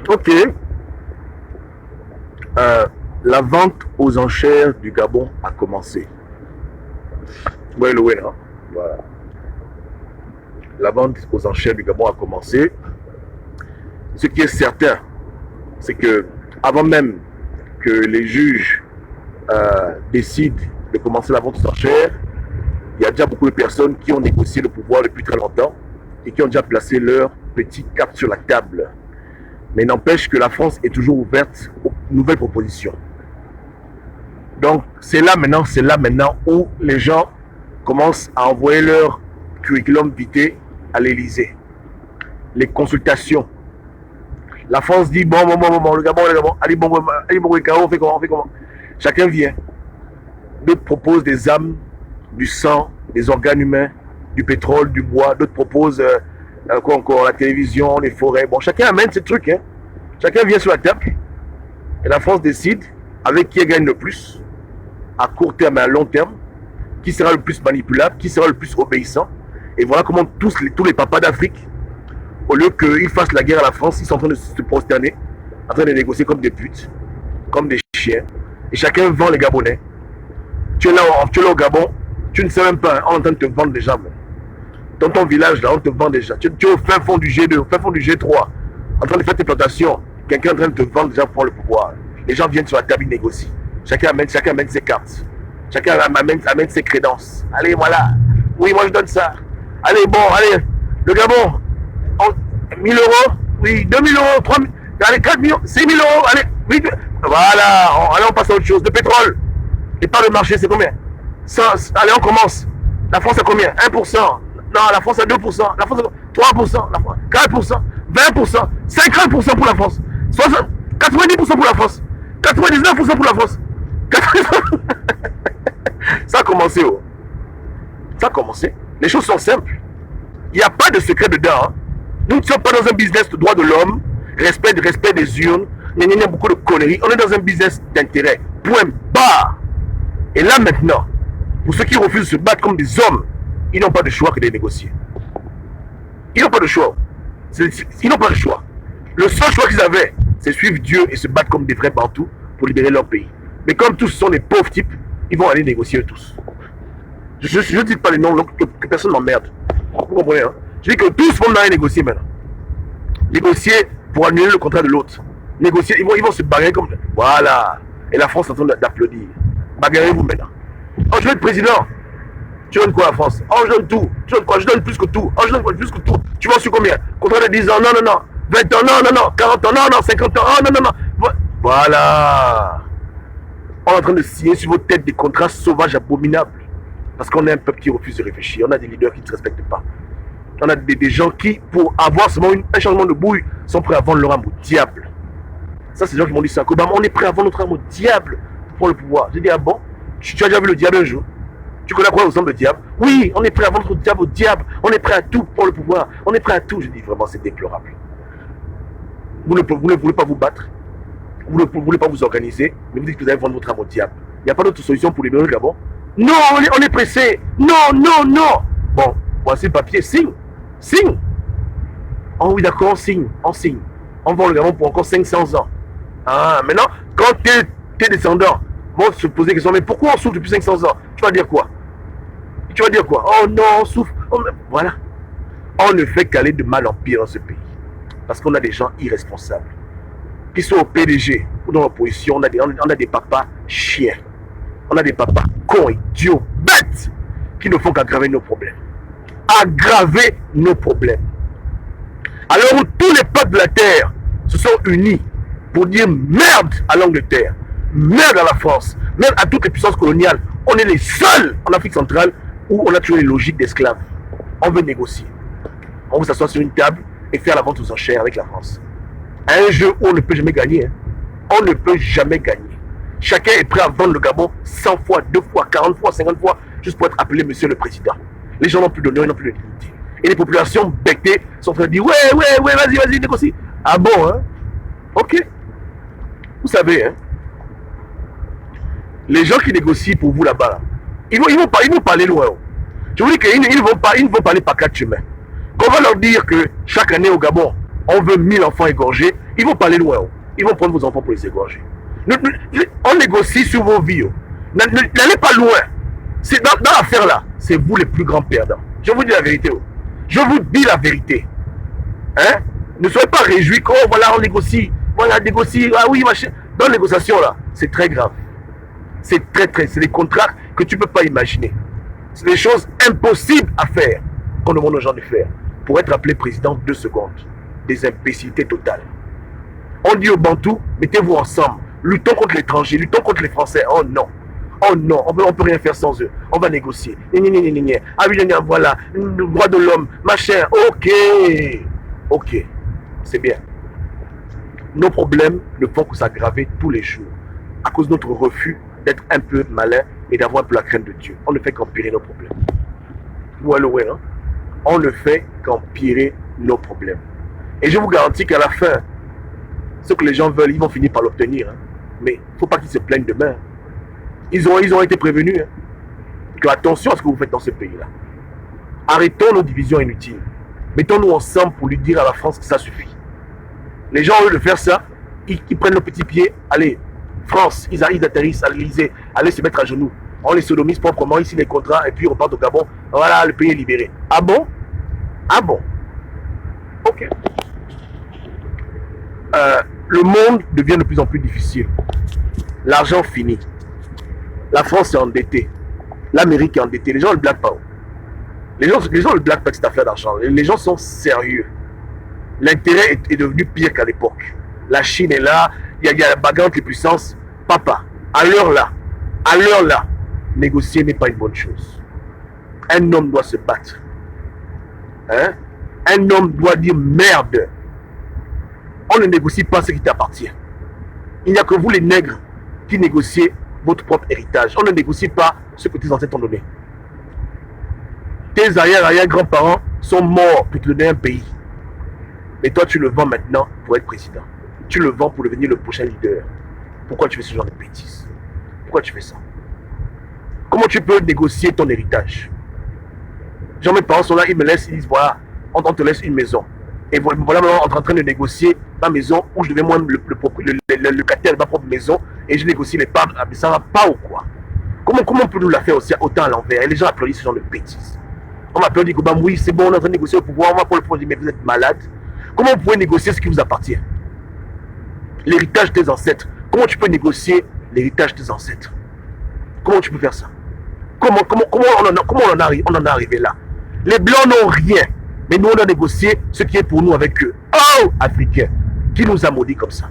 Ok. La vente aux enchères du Gabon a commencé. Ouais, le hein? Voilà. La vente aux enchères du Gabon a commencé. Ce qui est certain, c'est que avant même que les juges décident de commencer la vente aux enchères, il y a déjà beaucoup de personnes qui ont négocié le pouvoir depuis très longtemps et qui ont déjà placé leur petite carte sur la table. Mais n'empêche que la France est toujours ouverte aux nouvelles propositions. Donc c'est là maintenant où les gens commencent à envoyer leur curriculum vitae à l'Élysée. Les consultations. La France dit bon, le Gabon, allez, on fait comment? Chacun vient. D'autres proposent des âmes, du sang, des organes humains, du pétrole, du bois. D'autres proposent quoi encore, la télévision, les forêts. Bon, chacun amène ses trucs. Hein. Chacun vient sur la table. Et la France décide avec qui elle gagne le plus, à court terme et à long terme, qui sera le plus manipulable, qui sera le plus obéissant. Et voilà comment tous les papas d'Afrique, au lieu qu'ils fassent la guerre à la France, ils sont en train de se prosterner, en train de négocier comme des putes, comme des chiens. Et chacun vend les Gabonais. Tu es là au Gabon, tu ne sais même pas, on est en train de te vendre déjà. Dans ton village, là, on te vend déjà. Tu es au fin fond du G2, au fin fond du G3, en train de faire tes plantations. Quelqu'un est en train de te vendre déjà pour le pouvoir. Les gens viennent sur la table, ils négocient. Chacun amène ses cartes. Chacun amène ses crédences. Allez, voilà. Oui, moi je donne ça. Allez, bon, allez. Le Gabon, 1000 euros. Oui, 2000 euros, 3000. Allez, 4 millions, 6 000 euros. Allez, oui. Voilà. Allez, on passe à autre chose. Le pétrole. Les parts de marché, c'est combien? Allez, on commence. La France a combien? 1%. Non, la France a 2%. La France a 3%. La France, 4%. 20%. 50% pour la France. 90% pour la France. 99% pour la France. Ça a commencé. Oh. Ça a commencé. Les choses sont simples. Il n'y a pas de secret dedans. Hein. Nous ne sommes pas dans un business de droits de l'homme, respect des urnes, il y a beaucoup de conneries. On est dans un business d'intérêt. Point barre. Et là maintenant, pour ceux qui refusent de se battre comme des hommes, ils n'ont pas de choix que de négocier. Ils n'ont pas de choix. Ils n'ont pas de choix. Le seul choix qu'ils avaient, c'est suivre Dieu et se battre comme des vrais partout pour libérer leur pays. Mais comme tous sont des pauvres types, ils vont aller négocier eux tous. Je ne dis pas les noms, donc que personne m'emmerde. Vous comprenez, hein? Je dis que tous vont aller négocier maintenant. Négocier pour annuler le contrat de l'autre. Négocier, ils vont se bagarrer comme... Voilà. Et la France est en train d'applaudir. Bagarrez-vous maintenant. Oh, je veux être président. Tu donnes quoi à la France? Oh, je donne tout. Tu donnes quoi? Je donne plus que tout. Oh, je donne plus que tout. Tu vas sur combien? Contrat de 10 ans? Non. 20 ans? Non. 40 ans? Non. 50 ans? Oh, non. Voilà. On est en train de signer sur vos têtes des contrats sauvages, abominables. Parce qu'on est un peuple qui refuse de réfléchir. On a des leaders qui ne se respectent pas. On a des gens qui, pour avoir seulement un changement de bouille, sont prêts à vendre leur âme au diable. Ça, c'est des gens qui m'ont dit ça. Obama, on est prêt à vendre notre âme au diable pour le pouvoir. J'ai dit, ah bon? Tu as déjà vu le diable un jour? Tu connais à quoi ressemble le diable? Oui, on est prêt à vendre notre diable au diable. On est prêt à tout pour le pouvoir. On est prêt à tout. Je dis, vraiment, c'est déplorable. Vous ne voulez pas vous battre. Vous ne voulez pas vous organiser. Mais vous dites que vous allez vendre votre âme au diable. Il n'y a pas d'autre solution pour libérer le Gabon? Non, on est pressé. Non. Bon, voici le papier. Signe. Oh oui, d'accord, on signe. On vend le Gabon pour encore 500 ans. Ah, maintenant, quand tes descendants vont se poser la question, mais pourquoi on souffre depuis 500 ans? Tu vas dire quoi? Oh non, on souffre. Voilà. On ne fait qu'aller de mal en pire dans ce pays. Parce qu'on a des gens irresponsables. Qui sont au PDG ou dans l'opposition, on a des papas chiens. On a des papas cons, idiots, bêtes, qui ne font qu'aggraver nos problèmes. Aggraver nos problèmes. Alors où tous les peuples de la terre se sont unis pour dire merde à l'Angleterre, merde à la France, merde à toutes les puissances coloniales, on est les seuls en Afrique centrale où on a toujours les logiques d'esclaves. On veut négocier. On veut s'asseoir sur une table et faire la vente aux enchères avec la France. Un jeu où on ne peut jamais gagner. Hein. On ne peut jamais gagner. Chacun est prêt à vendre le Gabon 100 fois, 2 fois, 40 fois, 50 fois, juste pour être appelé monsieur le président. Les gens n'ont plus d'honneur, ils n'ont plus de dignité. Et les populations bectées sont en train de dire ouais, vas-y, négocie. Ah bon, hein? Ok. Vous savez, hein? Les gens qui négocient pour vous là-bas, là, ils vont parler loin. Je vous dis qu'ils ne vont pas aller par 4 chemins. Qu'on va leur dire que chaque année au Gabon, On veut 1000 enfants égorgés. Ils vont pas aller loin. Ils vont prendre vos enfants pour les égorger. On négocie sur vos vies. N'allez pas loin. Dans l'affaire là, c'est vous les plus grands perdants. Je vous dis la vérité. Je vous dis la vérité. Hein? Ne soyez pas réjouis quand voilà, on négocie. Voilà, négocie. Ah oui, machin. Dans la négociation là, c'est très grave. C'est c'est des contrats que tu ne peux pas imaginer. C'est des choses impossibles à faire qu'on demande aux gens de faire. Pour être appelé président 2 secondes. Des imbécilités totales. On dit aux Bantous, mettez-vous ensemble. Luttons contre l'étranger, luttons contre les Français. Oh non. Oh non, on peut rien faire sans eux. On va négocier. Ah oui, voilà. Le droit de l'homme, machin. Ok. Ok. C'est bien. Nos problèmes ne font que s'aggraver tous les jours. À cause de notre refus d'être un peu malin et d'avoir un peu la crainte de Dieu. On ne fait qu'empirer nos problèmes. Voilà, ouais, hein? On ne fait qu'empirer nos problèmes. Et je vous garantis qu'à la fin, ce que les gens veulent, ils vont finir par l'obtenir. Hein. Mais il ne faut pas qu'ils se plaignent demain. Ils ont été prévenus. Hein. Que attention à ce que vous faites dans ce pays-là. Arrêtons nos divisions inutiles. Mettons-nous ensemble pour lui dire à la France que ça suffit. Les gens, au lieu de faire ça, ils prennent le petit pied. Allez, France, ils atterrissent à l'Élysée. Allez se mettre à genoux. On les sodomise proprement, ici les contrats, et puis on repart au Gabon. Voilà, le pays est libéré. Ah bon? Ah bon? Ok. Le monde devient de plus en plus difficile. L'argent finit. La France est endettée. L'Amérique est endettée. Les gens ne le blaguent pas. Les gens ne le blaguent pas cette affaire d'argent. Les gens sont sérieux. L'intérêt est devenu pire qu'à l'époque. La Chine est là. Il y a la bagarre entre les puissances. Papa, à l'heure là, négocier n'est pas une bonne chose. Un homme doit se battre. Hein? Un homme doit dire merde. On ne négocie pas ce qui t'appartient. Il n'y a que vous les nègres qui négociez votre propre héritage. On ne négocie pas ce que tes ancêtres t'ont donné. Tes arrière-grands-parents sont morts pour te donner un pays. Mais toi, tu le vends maintenant pour être président. Tu le vends pour devenir le prochain leader. Pourquoi tu fais ce genre de bêtises? Pourquoi tu fais ça? Comment tu peux négocier ton héritage? Genre mes parents sont là, ils me laissent, ils disent voilà, on te laisse une maison. Et voilà maintenant, on est en train de négocier ma maison où je deviens moi le locataire de ma propre maison et je négocie les parts. Mais ça va pas ou quoi? Comment on peut nous la faire aussi autant à l'envers? Et les gens applaudissent ce genre de bêtises. On m'applaudit que oui, c'est bon, on est en train de négocier au pouvoir, on va pour le projet, mais vous êtes malade. Comment vous pouvez négocier ce qui vous appartient? L'héritage des ancêtres. Comment tu peux négocier l'héritage des ancêtres? Comment tu peux faire ça? Comment on en est arrivé là? Les Blancs n'ont rien. Mais nous, on a négocié ce qui est pour nous avec eux. Oh, Africains, qui nous a maudits comme ça?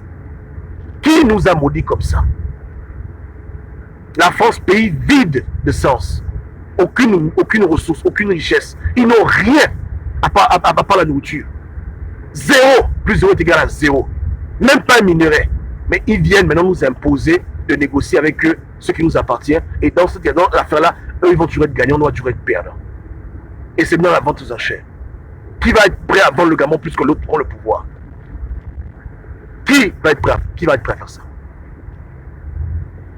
Qui nous a maudits comme ça? La France, pays vide de sens. Aucune ressource, aucune richesse. Ils n'ont rien à part la nourriture. 0 plus 0 est égal à 0. Même pas un minerai. Mais ils viennent maintenant nous imposer de négocier avec eux ce qui nous appartient. Et dans l'affaire-là, eux, ils vont toujours être gagnants, nous, on va toujours être perdants. Et c'est dans la vente aux enchères. Qui va être prêt à vendre le Gabon plus que l'autre prend le pouvoir? Qui va être prêt à faire ça?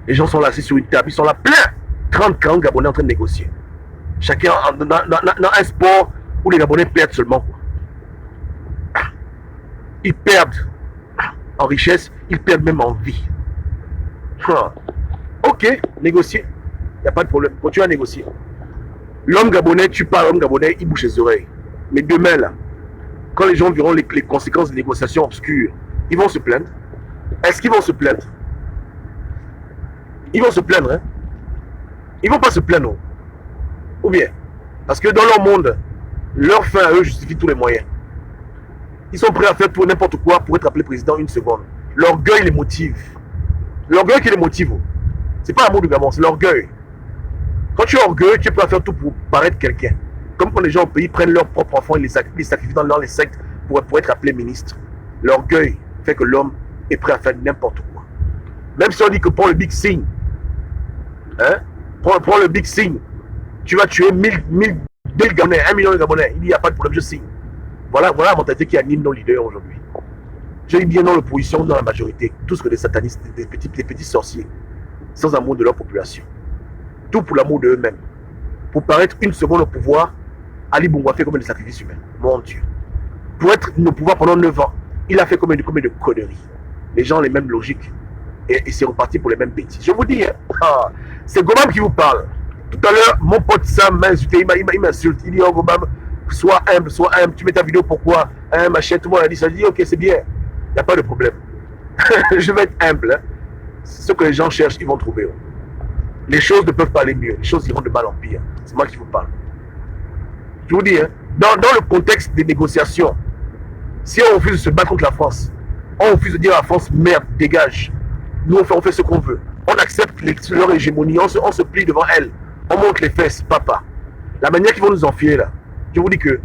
Les gens sont là assis sur une table, ils sont là plein. 30-40 Gabonais en train de négocier. Chacun dans un sport où les Gabonais perdent seulement. Quoi. Ils perdent en richesse, ils perdent même en vie. Ok, négocier. Il n'y a pas de problème. Continue à négocier. L'homme gabonais, tu parles, l'homme gabonais, il bouge les oreilles. Mais demain, là, quand les gens verront les conséquences des négociations obscures, ils vont se plaindre. Est-ce qu'ils vont se plaindre? Ils vont se plaindre, hein? Ils vont pas se plaindre. Ou bien, parce que dans leur monde, leur fin à eux justifie tous les moyens. Ils sont prêts à faire tout n'importe quoi pour être appelé président une seconde. L'orgueil les motive. L'orgueil qui les motive. C'est pas l'amour du Gabon, c'est l'orgueil. Quand tu es orgueilleux, tu es prêt à faire tout pour paraître quelqu'un. Comme quand les gens au pays prennent leurs propres enfants et les sacrifient dans les sectes pour être appelé ministre. L'orgueil fait que l'homme est prêt à faire n'importe quoi. Même si on dit que prends le big signe, hein? Prends le big signe, tu vas tuer 1000 Gabonais, 1 million de Gabonais, il n'y a pas de problème, je signe. Voilà la mentalité qui anime nos leaders aujourd'hui. Je dis bien dans l'opposition, dans la majorité, tous que des satanistes, des petits sorciers, sans amour de leur population. Tout pour l'amour d'eux-mêmes. Pour paraître une seconde au pouvoir, Ali Bongo a fait comme des sacrifices humains. Mon Dieu. pour être au pouvoir pendant 9 ans, il a fait combien de conneries. Les gens ont les mêmes logiques. Et c'est reparti pour les mêmes bêtises. Je vous dis, hein, c'est Gomam qui vous parle. Tout à l'heure, mon pote Sam m'a insulté, il m'insulte. Il dit, oh Gomam, sois humble, tu mets ta vidéo pourquoi machin, tout le monde a dit ça. Je dis, ok, c'est bien, il n'y a pas de problème. Je vais être humble. Hein. Ce que les gens cherchent, ils vont trouver. Les choses ne peuvent pas aller mieux. Les choses iront de mal en pire. C'est moi qui vous parle. Je vous dis, hein, dans le contexte des négociations, si on refuse de se battre contre la France, on refuse de dire à la France, merde, dégage. Nous, on fait ce qu'on veut. On accepte leur hégémonie, on se plie devant elle. On monte les fesses, papa. La manière qu'ils vont nous enfiler là, je vous dis que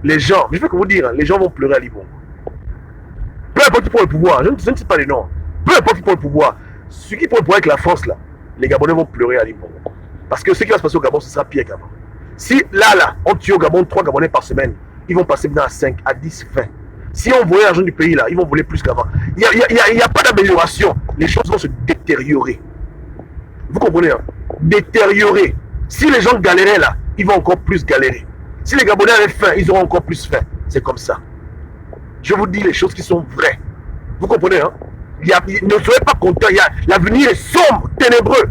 les gens, je veux que vous dire, hein, les gens vont pleurer à Libongo. Peu importe qui prend le pouvoir, je ne sais pas les noms. Peu importe qui prend le pouvoir, ceux qui prend le pouvoir avec la France là, les Gabonais vont pleurer à Libongo. Parce que ce qui va se passer au Gabon, ce sera pire qu'avant. Si là, on tue au Gabon 3 Gabonais par semaine, ils vont passer maintenant à 5, à 10, 20. Si on volait l'argent du pays là, ils vont voler plus qu'avant. Il n'y a pas d'amélioration. Les choses vont se détériorer. Vous comprenez, hein? Détériorer. Si les gens galéraient là, ils vont encore plus galérer. Si les Gabonais avaient faim, ils auront encore plus faim. C'est comme ça. Je vous dis les choses qui sont vraies. Vous comprenez, hein? Ne soyez pas contents. L'avenir est sombre, ténébreux.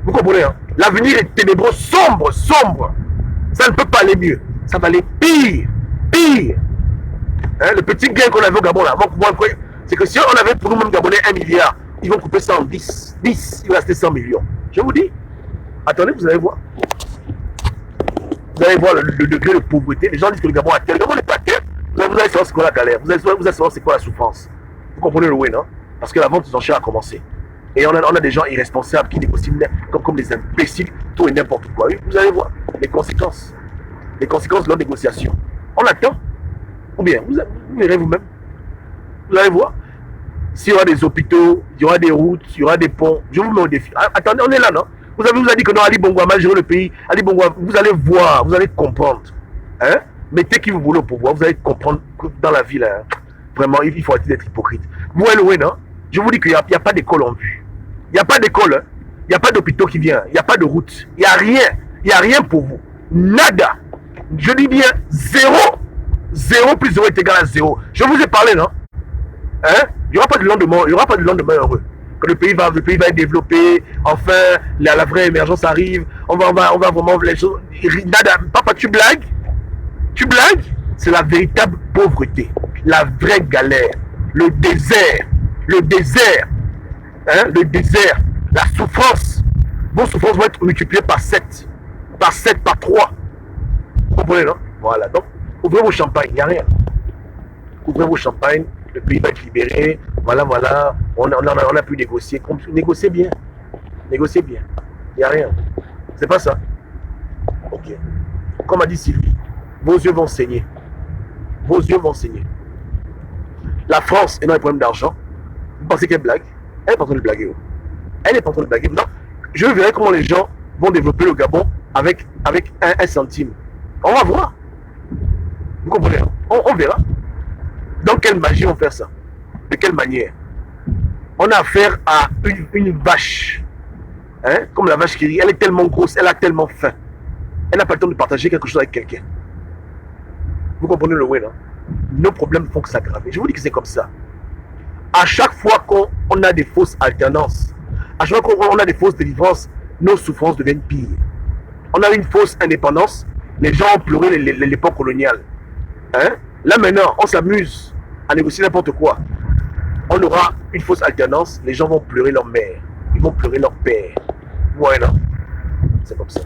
Vous comprenez, hein? L'avenir est ténébreux, sombre. Ça ne peut pas aller mieux. Ça va aller pire. Hein, le petit gain qu'on avait au Gabon là, c'est que si on avait pour nous-mêmes Gabonais 1 milliard, ils vont couper ça en 10. Il va rester 100 millions. Je vous dis, attendez, vous allez voir. Vous allez voir le degré de pauvreté. Les gens disent que le Gabon a terre. Le Gabon n'est pas terre. Vous allez savoir c'est quoi la galère. Vous allez savoir c'est quoi la souffrance. Vous comprenez le way, non? Parce que la vente aux enchères a commencé. Et on a des gens irresponsables qui négocient comme des imbéciles, tout et n'importe quoi. Vous allez voir les conséquences. Les conséquences de leur négociation. On attend. Ou bien, vous verrez vous-même. Vous allez voir. S'il y aura des hôpitaux, il y aura des routes, il y aura des ponts. Je vous mets au défi. Attendez, on est là, non? Vous avez dit que non, Ali Bongo a mal géré le pays. Ali Bongo, vous allez voir, vous allez comprendre. Hein? Mettez qui vous voulez au pouvoir, vous allez comprendre que dans la vie, là, vraiment, il faut arrêter d'être hypocrite. Vous voyez, non? Je vous dis qu'il n'y a pas d'école en vue. Il n'y a pas d'école, hein? Il n'y a pas d'hôpitaux qui viennent, il n'y a pas de route. Il n'y a rien. Il n'y a rien pour vous. Nada. Je dis bien 0. 0 plus 0 est égal à 0. Je vous ai parlé, non? Hein? Il n'y aura pas de lendemain, heureux. Que le pays va être développé, enfin, la vraie émergence arrive, on va vraiment les choses. Nada. Papa, tu blagues? C'est la véritable pauvreté, la vraie galère, le désert, hein? Le désert, la souffrance. Vos souffrances vont être multipliées par 7, par 3. Vous comprenez, non? Voilà, donc, ouvrez vos champagnes, il n'y a rien. Ouvrez vos champagnes, le pays va être libéré, voilà, on a pu négocier. Négociez bien, il n'y a rien. C'est pas ça. Ok. Comme a dit Sylvie, vos yeux vont saigner. La France est dans un problème d'argent. Vous pensez qu'elle blague? Elle est pas en train de blaguer. Non, je verrai comment les gens vont développer le Gabon avec 1 centime. On va voir. Vous comprenez? On verra. Dans quelle magie on fait ça? De quelle manière? On a affaire à une vache. Hein? Comme la vache qui rit. Elle est tellement grosse, elle a tellement faim. Elle n'a pas le temps de partager quelque chose avec quelqu'un. Vous comprenez le way, non? Nos problèmes font que s'aggraver. Je vous dis que c'est comme ça. À chaque fois qu'on a des fausses alternances, à chaque fois qu'on a des fausses délivrances, nos souffrances deviennent pires. On a une fausse indépendance, les gens ont pleuré l'époque coloniale. Hein? Là maintenant, on s'amuse à négocier n'importe quoi. On aura une fausse alternance, les gens vont pleurer leur mère, ils vont pleurer leur père. Ouais, non? C'est comme ça.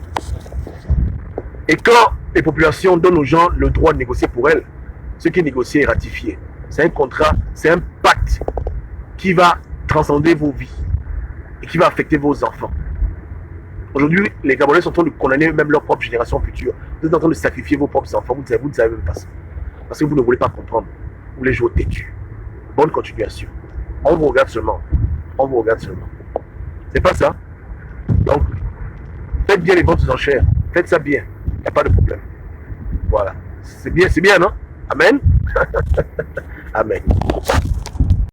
Et quand les populations donnent aux gens le droit de négocier pour elles, ce qui est négocié est ratifié. C'est un contrat, c'est un pacte qui va transcender vos vies et qui va affecter vos enfants. Aujourd'hui, les Gabonais sont en train de condamner même leur propre génération future. Vous êtes en train de sacrifier vos propres enfants, vous ne savez même pas ça. Parce que vous ne voulez pas comprendre. Vous voulez jouer au têtu. Bonne continuation. On vous regarde seulement. C'est pas ça. Donc, faites bien les ventes aux enchères. Faites ça bien. Il n'y a pas de problème. Voilà. C'est bien, non? Amen. Amen.